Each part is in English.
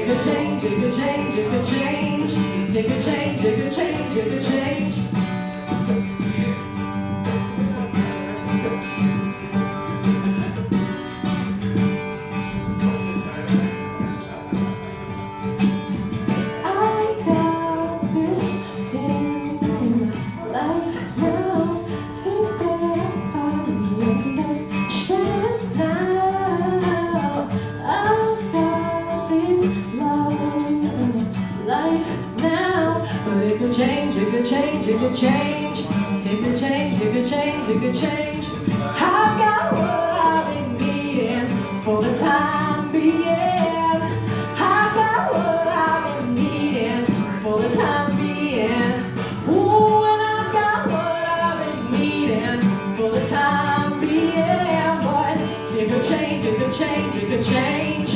could change, it could change, it could change. It could change, it could change, it could change. It could change, it could change, it could change. It could change, it could change, it could change. I've got what I've been needing for the time being. I've got what I've been needing for the time being. Ooh, and I've got what I've been needing for the time being. But it could change, it could change, it could change.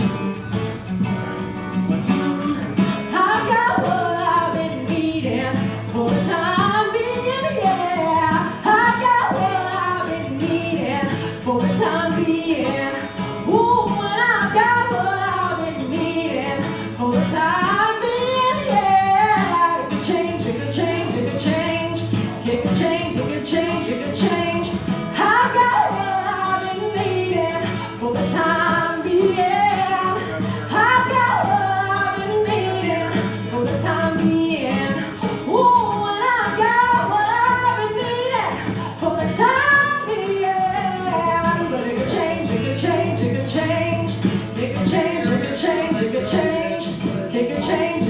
For the time being, yeah, I got what I've been needing for the time being. Ooh, and I got what I've been needing for the time being, yeah. It could change, it could change, it could change. It could change, it could change, it could change. I got what I've been needing for the time being. I got what I've been needing for the time being. It could change,